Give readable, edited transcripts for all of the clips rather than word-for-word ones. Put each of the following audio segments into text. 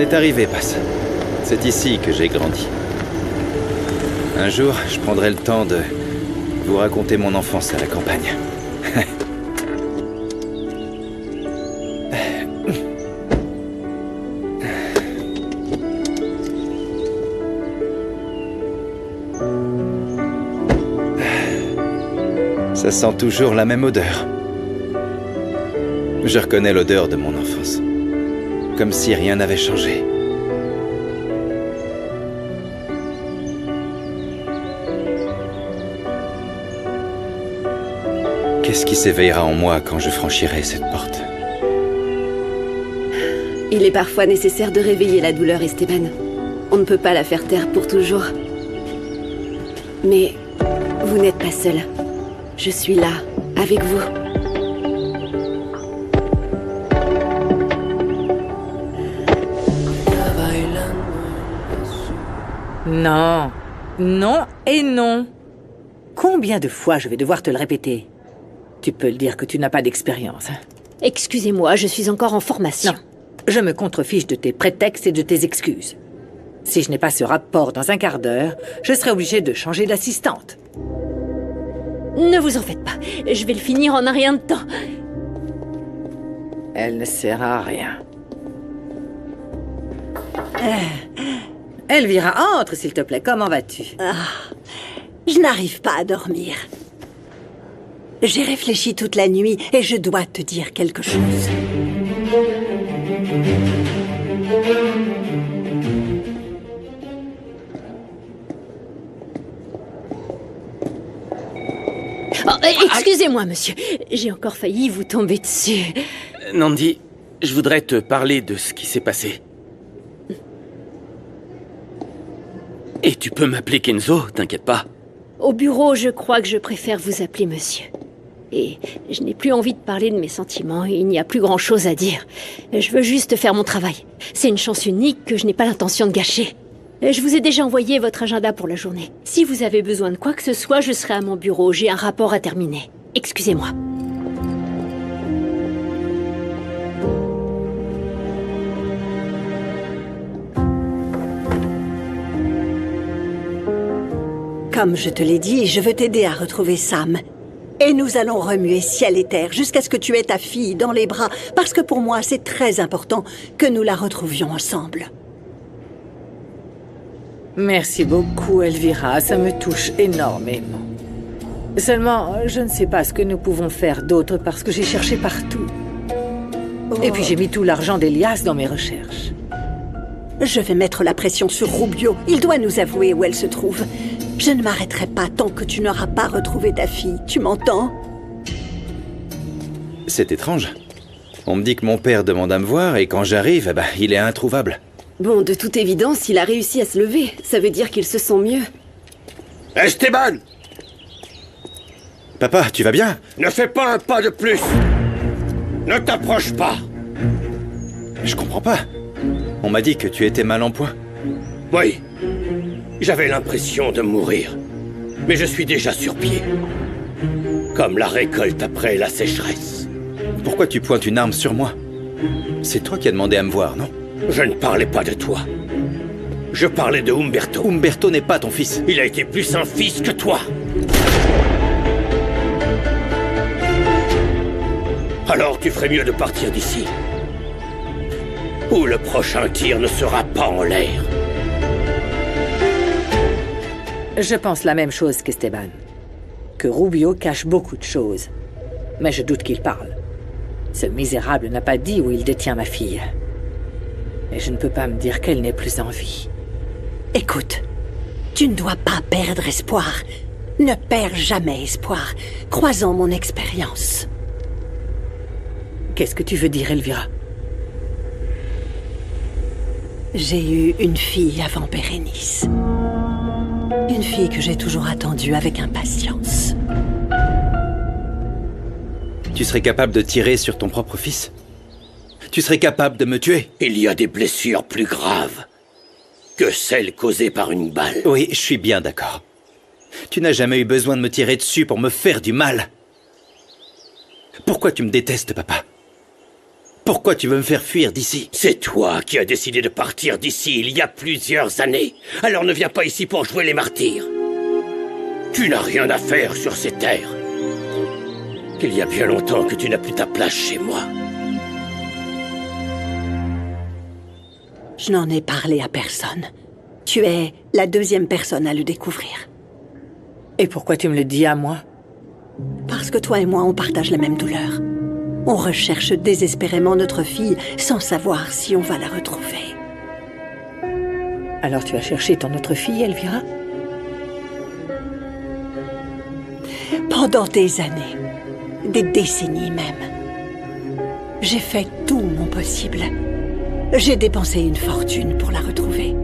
est arrivé, Passe. C'est ici que j'ai grandi. Un jour, je prendrai le temps de vous raconter mon enfance à la campagne. Ça sent toujours la même odeur. Je reconnais l'odeur de mon enfance. Comme si rien n'avait changé. Qu'est-ce qui s'éveillera en moi quand je franchirai cette porte? Il est parfois nécessaire de réveiller la douleur, Esteban. On ne peut pas la faire taire pour toujours. Mais vous n'êtes pas seul. Je suis là, avec vous. Non, non et non. Combien de fois je vais devoir te le répéter? Tu peux le dire que tu n'as pas d'expérience. Excusez-moi, je suis encore en formation. Non, je me contrefiche de tes prétextes et de tes excuses. Si je n'ai pas ce rapport dans un quart d'heure, je serai obligée de changer d'assistante. Ne vous en faites pas, je vais le finir en un rien de temps. Elle ne sert à rien. Elvira, entre s'il te plaît, comment vas-tu? Je n'arrive pas à dormir. J'ai réfléchi toute la nuit et je dois te dire quelque chose. Excusez-moi, monsieur. J'ai encore failli vous tomber dessus. Nandi, je voudrais te parler de ce qui s'est passé. Et tu peux m'appeler Kenzo, t'inquiète pas. Au bureau, je crois que je préfère vous appeler monsieur. Et je n'ai plus envie de parler de mes sentiments, il n'y a plus grand-chose à dire. Je veux juste faire mon travail. C'est une chance unique que je n'ai pas l'intention de gâcher. Je vous ai déjà envoyé votre agenda pour la journée. Si vous avez besoin de quoi que ce soit, je serai à mon bureau. J'ai un rapport à terminer. Excusez-moi. Comme je te l'ai dit, je veux t'aider à retrouver Sam. Et nous allons remuer ciel et terre jusqu'à ce que tu aies ta fille dans les bras, parce que pour moi, c'est très important que nous la retrouvions ensemble. Merci beaucoup, Elvira, ça me touche énormément. Seulement, je ne sais pas ce que nous pouvons faire d'autre parce que j'ai cherché partout. Et puis j'ai mis tout l'argent d'Elias dans mes recherches. Je vais mettre la pression sur Rubio. Il doit nous avouer où elle se trouve. Je ne m'arrêterai pas tant que tu n'auras pas retrouvé ta fille. Tu m'entends? C'est étrange. On me dit que mon père demande à me voir et quand j'arrive, il est introuvable. Bon, de toute évidence, il a réussi à se lever. Ça veut dire qu'il se sent mieux. Esteban! Papa, tu vas bien? Ne fais pas un pas de plus! Ne t'approche pas! Je comprends pas. On m'a dit que tu étais mal en point. Oui. J'avais l'impression de mourir. Mais je suis déjà sur pied. Comme la récolte après la sécheresse. Pourquoi tu pointes une arme sur moi? C'est toi qui as demandé à me voir, non? Je ne parlais pas de toi. Je parlais de Umberto. Umberto n'est pas ton fils. Il a été plus un fils que toi. Alors tu ferais mieux de partir d'ici. Ou le prochain tir ne sera pas en l'air. Je pense la même chose qu'Esteban. Que Rubio cache beaucoup de choses. Mais je doute qu'il parle. Ce misérable n'a pas dit où il détient ma fille. Et je ne peux pas me dire qu'elle n'est plus en vie. Écoute, tu ne dois pas perdre espoir. Ne perds jamais espoir. Crois en mon expérience. Qu'est-ce que tu veux dire, Elvira? J'ai eu une fille avant Bérénice. Une fille que j'ai toujours attendue avec impatience. Tu serais capable de tirer sur ton propre fils? Tu serais capable de me tuer? Il y a des blessures plus graves que celles causées par une balle. Oui, je suis bien d'accord. Tu n'as jamais eu besoin de me tirer dessus pour me faire du mal. Pourquoi tu me détestes, papa? Pourquoi tu veux me faire fuir d'ici? C'est toi qui as décidé de partir d'ici il y a plusieurs années. Alors ne viens pas ici pour jouer les martyrs. Tu n'as rien à faire sur ces terres. Il y a bien longtemps que tu n'as plus ta place chez moi. Je n'en ai parlé à personne. Tu es la deuxième personne à le découvrir. Et pourquoi tu me le dis à moi? Parce que toi et moi, on partage la même douleur. On recherche désespérément notre fille sans savoir si on va la retrouver. Alors tu as cherché ton autre fille, Elvira? Pendant des années, des décennies même, j'ai fait tout mon possible. J'ai dépensé une fortune pour la retrouver.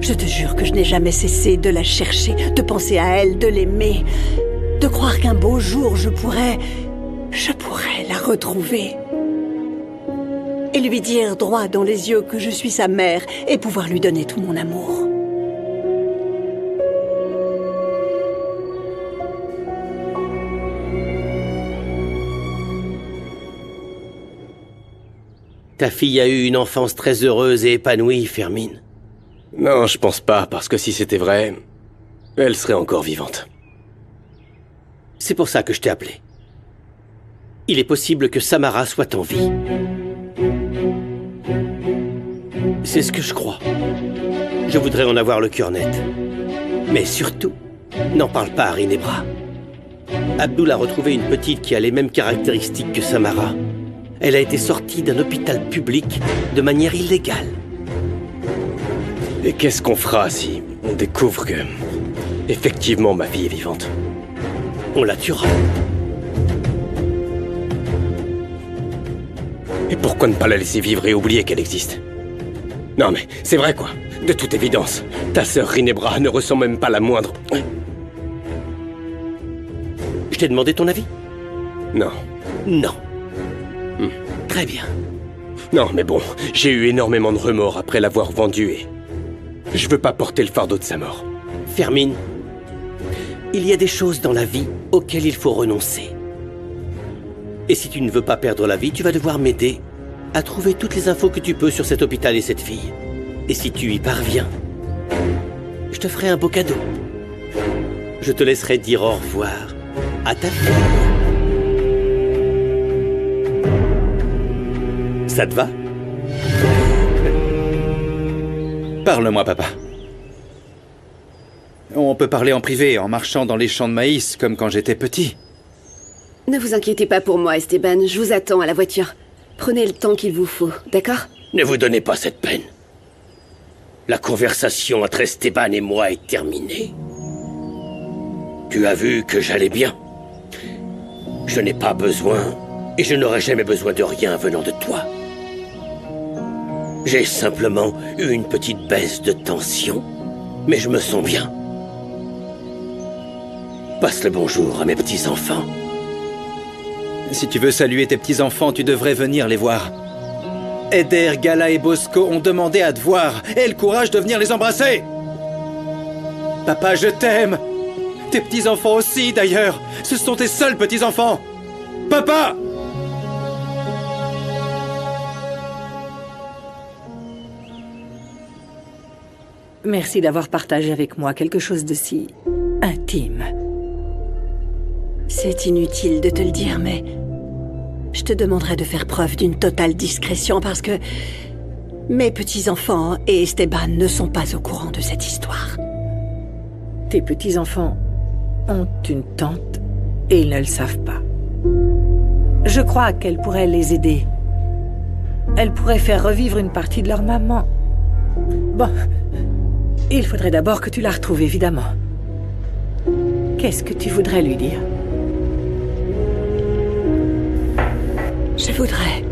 Je te jure que je n'ai jamais cessé de la chercher, de penser à elle, de l'aimer, de croire qu'un beau jour je pourrais la retrouver. Et lui dire droit dans les yeux que je suis sa mère et pouvoir lui donner tout mon amour. Ta fille a eu une enfance très heureuse et épanouie, Fermine. Non, je pense pas, parce que si c'était vrai, elle serait encore vivante. C'est pour ça que je t'ai appelé. Il est possible que Samara soit en vie. C'est ce que je crois. Je voudrais en avoir le cœur net. Mais surtout, n'en parle pas à Rinebra. Abdul a retrouvé une petite qui a les mêmes caractéristiques que Samara. Elle a été sortie d'un hôpital public de manière illégale. Et qu'est-ce qu'on fera si on découvre que... effectivement, ma fille est vivante? On la tuera. Et pourquoi ne pas la laisser vivre et oublier qu'elle existe? Non mais, c'est vrai quoi. De toute évidence, ta sœur Rinebra ne ressent même pas la moindre... Je t'ai demandé ton avis? Non. Non. Très bien. Non, mais bon, j'ai eu énormément de remords après l'avoir vendue et... je veux pas porter le fardeau de sa mort. Fermine, il y a des choses dans la vie auxquelles il faut renoncer. Et si tu ne veux pas perdre la vie, tu vas devoir m'aider à trouver toutes les infos que tu peux sur cet hôpital et cette fille. Et si tu y parviens, je te ferai un beau cadeau. Je te laisserai dire au revoir à ta fille. Ça te va? Parle-moi, papa. On peut parler en privé, en marchant dans les champs de maïs, comme quand j'étais petit. Ne vous inquiétez pas pour moi, Esteban. Je vous attends à la voiture. Prenez le temps qu'il vous faut, d'accord? Ne vous donnez pas cette peine. La conversation entre Esteban et moi est terminée. Tu as vu que j'allais bien. Je n'ai pas besoin, et je n'aurai jamais besoin de rien venant de toi. J'ai simplement eu une petite baisse de tension, mais je me sens bien. Passe le bonjour à mes petits-enfants. Si tu veux saluer tes petits-enfants, tu devrais venir les voir. Eder, Gala et Bosco ont demandé à te voir. Aie le courage de venir les embrasser. Papa, je t'aime. Tes petits-enfants aussi, d'ailleurs. Ce sont tes seuls petits-enfants. Papa! Merci d'avoir partagé avec moi quelque chose de si intime. C'est inutile de te le dire, mais je te demanderai de faire preuve d'une totale discrétion parce que mes petits-enfants et Esteban ne sont pas au courant de cette histoire. Tes petits-enfants ont une tante et ils ne le savent pas. Je crois qu'elle pourrait les aider. Elle pourrait faire revivre une partie de leur maman. Bon, il faudrait d'abord que tu la retrouves, évidemment. Qu'est-ce que tu voudrais lui dire? Je voudrais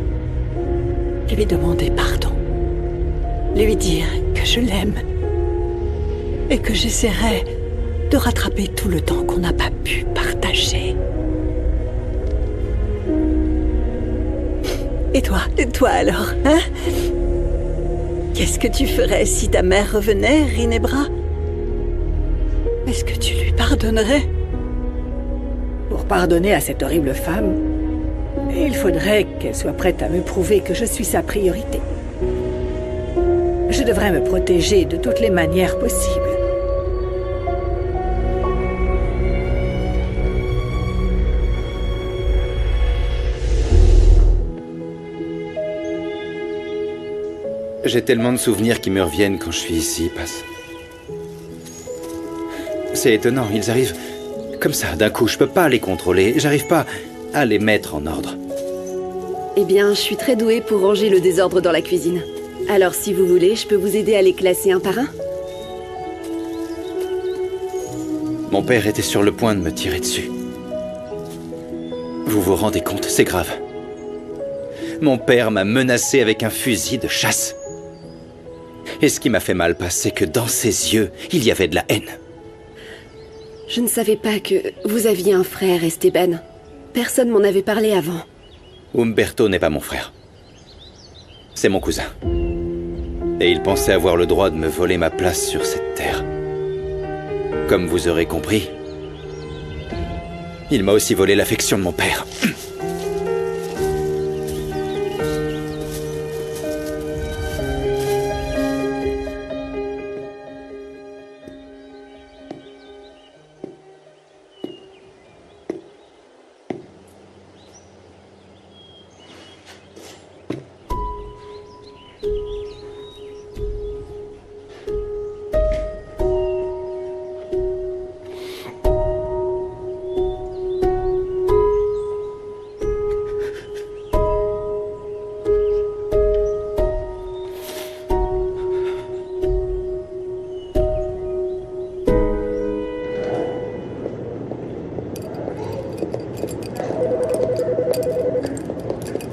lui demander pardon. Lui dire que je l'aime. Et que j'essaierai de rattraper tout le temps qu'on n'a pas pu partager. Et toi alors, hein? Qu'est-ce que tu ferais si ta mère revenait, Rinebra? Est-ce que tu lui pardonnerais? Pour pardonner à cette horrible femme, Il faudrait qu'elle soit prête à me prouver que je suis sa priorité. Je devrais me protéger de toutes les manières possibles. J'ai tellement de souvenirs qui me reviennent quand je suis ici, Passe. C'est étonnant, ils arrivent comme ça, d'un coup. Je peux pas les contrôler, j'arrive pas à les mettre en ordre. Eh bien, je suis très douée pour ranger le désordre dans la cuisine. Alors, si vous voulez, je peux vous aider à les classer un par un. Mon père était sur le point de me tirer dessus. Vous vous rendez compte, c'est grave. Mon père m'a menacé avec un fusil de chasse. Et ce qui m'a fait mal, Passe, c'est que dans ses yeux, il y avait de la haine. Je ne savais pas que vous aviez un frère, Esteban. Personne m'en avait parlé avant. Umberto n'est pas mon frère. C'est mon cousin. Et il pensait avoir le droit de me voler ma place sur cette terre. Comme vous aurez compris, il m'a aussi volé l'affection de mon père.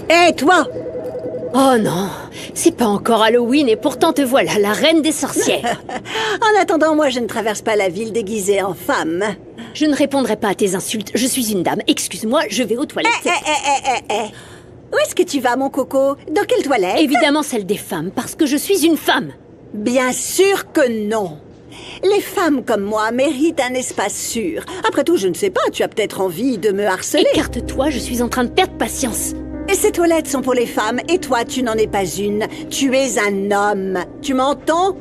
Hé, toi! Oh non, c'est pas encore Halloween et pourtant te voilà, la reine des sorcières. En attendant, moi, je ne traverse pas la ville déguisée en femme. Je ne répondrai pas à tes insultes, je suis une dame. Excuse-moi, je vais aux toilettes. Où est-ce que tu vas, mon coco? Dans quelle toilette? Évidemment celle des femmes, parce que je suis une femme. Bien sûr que non. Les femmes comme moi méritent un espace sûr. Après tout, je ne sais pas, tu as peut-être envie de me harceler. Écarte-toi, je suis en train de perdre patience. Et ces toilettes sont pour les femmes, et toi, tu n'en es pas une. Tu es un homme. Tu m'entends?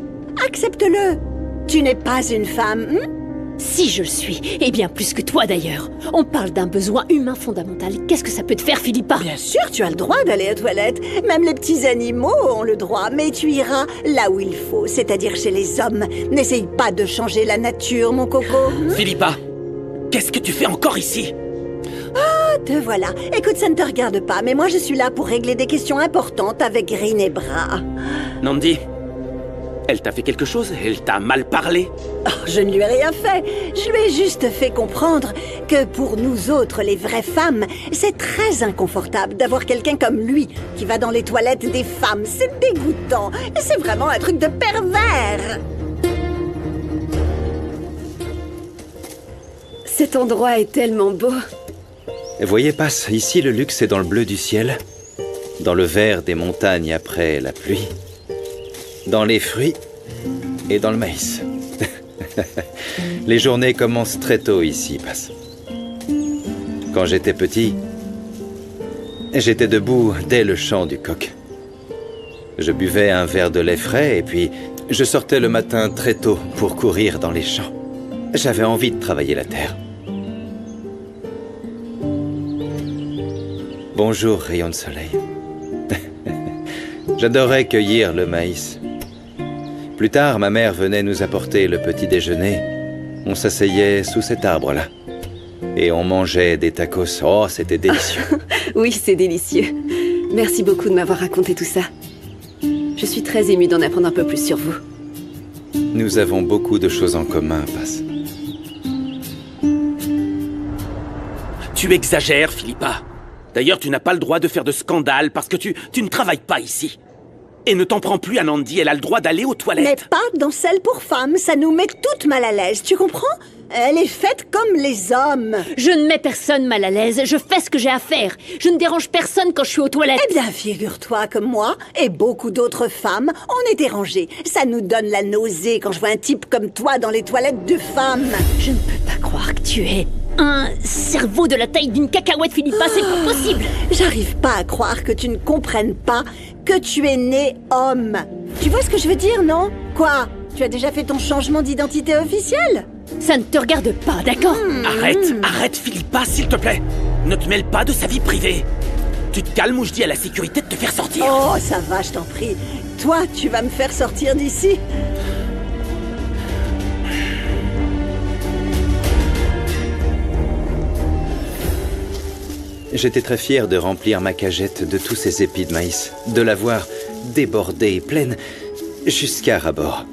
Accepte-le. Tu n'es pas une femme, Si je le suis, et bien plus que toi d'ailleurs. On parle d'un besoin humain fondamental. Qu'est-ce que ça peut te faire, Philippa? Bien sûr, tu as le droit d'aller aux toilettes. Même les petits animaux ont le droit. Mais tu iras là où il faut, c'est-à-dire chez les hommes. N'essaye pas de changer la nature, mon coco. Philippa, qu'est-ce que tu fais encore ici? Te voilà. Écoute, ça ne te regarde pas, mais moi je suis là pour régler des questions importantes avec Ginebra. Nandi, elle t'a fait quelque chose? Elle t'a mal parlé? Oh, je ne lui ai rien fait. Je lui ai juste fait comprendre que pour nous autres, les vraies femmes, c'est très inconfortable d'avoir quelqu'un comme lui qui va dans les toilettes des femmes. C'est dégoûtant. C'est vraiment un truc de pervers. Cet endroit est tellement beau. Voyez, Passe, ici le luxe est dans le bleu du ciel, dans le vert des montagnes après la pluie, dans les fruits et dans le maïs. Les journées commencent très tôt ici, Passe. Quand j'étais petit, j'étais debout dès le chant du coq. Je buvais un verre de lait frais et puis je sortais le matin très tôt pour courir dans les champs. J'avais envie de travailler la terre. Bonjour, rayon de soleil. J'adorais cueillir le maïs. Plus tard, ma mère venait nous apporter le petit déjeuner. On s'asseyait sous cet arbre-là. Et on mangeait des tacos. Oh, c'était délicieux. Oui, c'est délicieux. Merci beaucoup de m'avoir raconté tout ça. Je suis très émue d'en apprendre un peu plus sur vous. Nous avons beaucoup de choses en commun, Passe. Tu exagères, Philippa. D'ailleurs, tu n'as pas le droit de faire de scandale parce que tu ne travailles pas ici. Et ne t'en prends plus à Nandi, elle a le droit d'aller aux toilettes. Mais pas dans celle pour femmes, ça nous met toutes mal à l'aise, tu comprends? Elle est faite comme les hommes. Je ne mets personne mal à l'aise, je fais ce que j'ai à faire. Je ne dérange personne quand je suis aux toilettes. Eh bien, figure-toi que moi et beaucoup d'autres femmes, on est dérangées. Ça nous donne la nausée quand je vois un type comme toi dans les toilettes de femmes. Je ne peux pas croire que tu es Un cerveau de la taille d'une cacahuète, Philippa, c'est pas possible. J'arrive pas à croire que tu ne comprennes pas que tu es né homme. Tu vois ce que je veux dire, non? Quoi? Tu as déjà fait ton changement d'identité officiel? Ça ne te regarde pas, d'accord? Arrête, Philippa, s'il te plaît. Ne te mêle pas de sa vie privée. Tu te calmes ou je dis à la sécurité de te faire sortir. Oh, ça va, je t'en prie. Toi, tu vas me faire sortir d'ici? J'étais très fier de remplir ma cagette de tous ces épis de maïs, de la voir débordée et pleine jusqu'à ras-bord.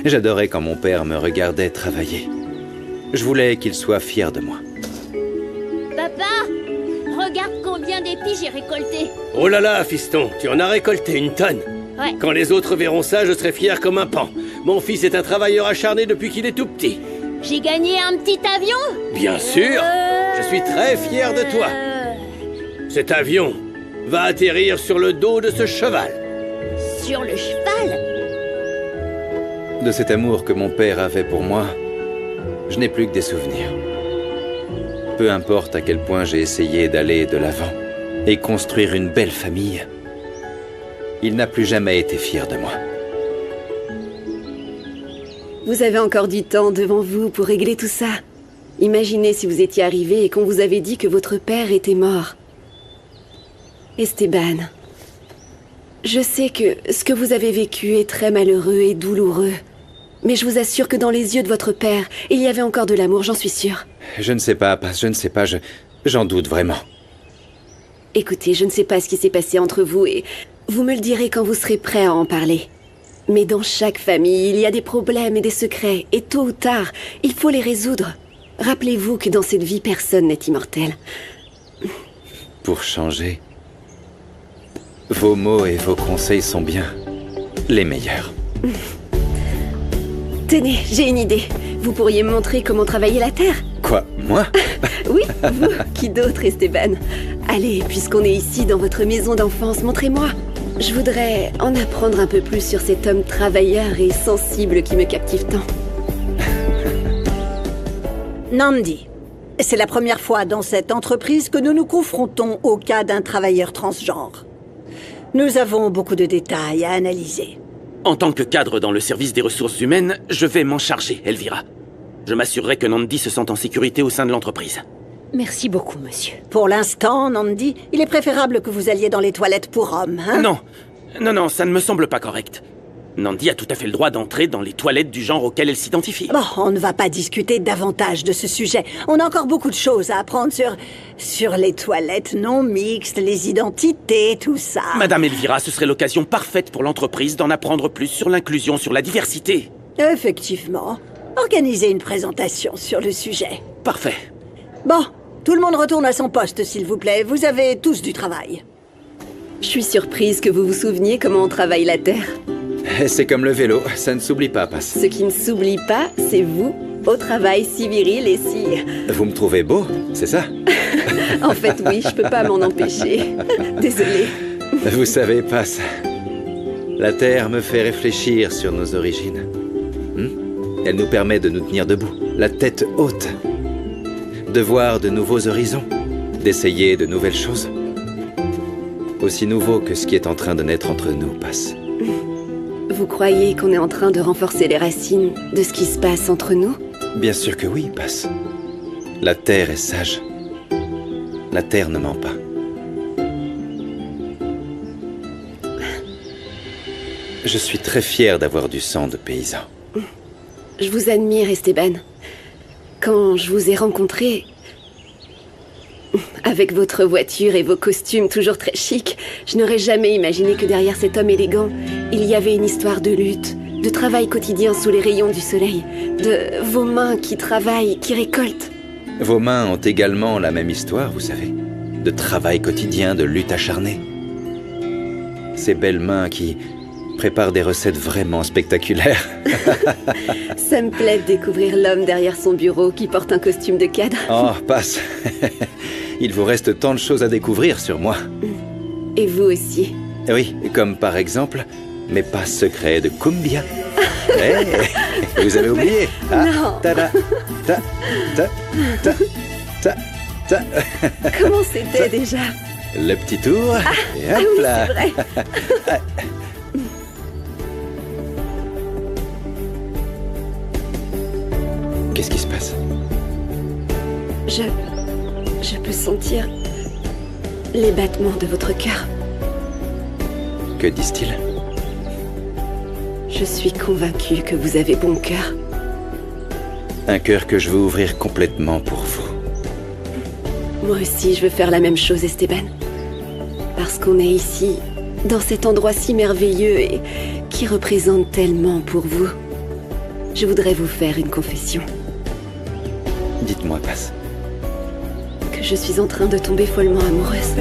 J'adorais quand mon père me regardait travailler. Je voulais qu'il soit fier de moi. Papa, regarde combien d'épis j'ai récoltés. Oh là là, fiston, tu en as récolté une tonne. Ouais. Quand les autres verront ça, je serai fier comme un paon. Mon fils est un travailleur acharné depuis qu'il est tout petit. J'ai gagné un petit avion. Bien sûr, je suis très fier de toi. Cet avion va atterrir sur le dos de ce cheval. Sur le cheval? De cet amour que mon père avait pour moi, je n'ai plus que des souvenirs. Peu importe à quel point j'ai essayé d'aller de l'avant et construire une belle famille, il n'a plus jamais été fier de moi. Vous avez encore du temps devant vous pour régler tout ça. Imaginez si vous étiez arrivé et qu'on vous avait dit que votre père était mort. Esteban, je sais que ce que vous avez vécu est très malheureux et douloureux. Mais je vous assure que dans les yeux de votre père, il y avait encore de l'amour, j'en suis sûre. Je ne sais pas, je ne sais pas, j'en doute vraiment. Écoutez, je ne sais pas ce qui s'est passé entre vous et vous me le direz quand vous serez prêt à en parler. Mais dans chaque famille, il y a des problèmes et des secrets, et tôt ou tard, il faut les résoudre. Rappelez-vous que dans cette vie, personne n'est immortel. Pour changer, vos mots et vos conseils sont bien les meilleurs. Tenez, j'ai une idée. Vous pourriez me montrer comment travailler la terre? Quoi, moi? Oui, vous. Qui d'autre, Esteban? Allez, puisqu'on est ici dans votre maison d'enfance, montrez-moi. Je voudrais en apprendre un peu plus sur cet homme travailleur et sensible qui me captive tant. Nandi, c'est la première fois dans cette entreprise que nous nous confrontons au cas d'un travailleur transgenre. Nous avons beaucoup de détails à analyser. En tant que cadre dans le service des ressources humaines, je vais m'en charger, Elvira. Je m'assurerai que Nandi se sente en sécurité au sein de l'entreprise. Merci beaucoup, monsieur. Pour l'instant, Nandi, il est préférable que vous alliez dans les toilettes pour hommes, hein? Non, ça ne me semble pas correct. Nandi a tout à fait le droit d'entrer dans les toilettes du genre auquel elle s'identifie. Bon, on ne va pas discuter davantage de ce sujet. On a encore beaucoup de choses à apprendre sur les toilettes non mixtes, les identités, tout ça. Madame Elvira, ce serait l'occasion parfaite pour l'entreprise d'en apprendre plus sur l'inclusion, sur la diversité. Effectivement. Organisez une présentation sur le sujet. Parfait. Bon, tout le monde retourne à son poste, s'il vous plaît. Vous avez tous du travail. Je suis surprise que vous vous souveniez comment on travaille la terre. C'est comme le vélo, ça ne s'oublie pas, Passe. Ce qui ne s'oublie pas, c'est vous, au travail si viril et si... Vous me trouvez beau, c'est ça? En fait, oui, je peux pas m'en empêcher. Désolée. Vous savez, Passe, la Terre me fait réfléchir sur nos origines. Elle nous permet de nous tenir debout, la tête haute, de voir de nouveaux horizons, d'essayer de nouvelles choses. Aussi nouveau que ce qui est en train de naître entre nous, Passe. Vous croyez qu'on est en train de renforcer les racines de ce qui se passe entre nous? Bien sûr que oui, Passe. La Terre est sage. La Terre ne ment pas. Je suis très fier d'avoir du sang de paysan. Je vous admire, Esteban. Quand je vous ai rencontré, avec votre voiture et vos costumes toujours très chics, je n'aurais jamais imaginé que derrière cet homme élégant, il y avait une histoire de lutte, de travail quotidien sous les rayons du soleil, de vos mains qui travaillent, qui récoltent. Vos mains ont également la même histoire, vous savez, de travail quotidien, de lutte acharnée. Ces belles mains qui préparent des recettes vraiment spectaculaires. Ça me plaît de découvrir l'homme derrière son bureau qui porte un costume de cadre. Oh, Passe. Il vous reste tant de choses à découvrir sur moi. Et vous aussi. Oui, comme par exemple, mes pas secrets de Cumbia. Vous avez oublié? Non. Ta-da, ta, ta, ta, ta, ta. Comment c'était déjà? Le petit tour. Et hop oui, là. c'est vrai. Qu'est-ce qui se passe? Je peux sentir les battements de votre cœur. Que disent-ils? Je suis convaincue que vous avez bon cœur. Un cœur que je veux ouvrir complètement pour vous. Moi aussi, je veux faire la même chose, Esteban. Parce qu'on est ici, dans cet endroit si merveilleux et qui représente tellement pour vous. Je voudrais vous faire une confession. Dites-moi, Paz. Que je suis en train de tomber follement amoureuse.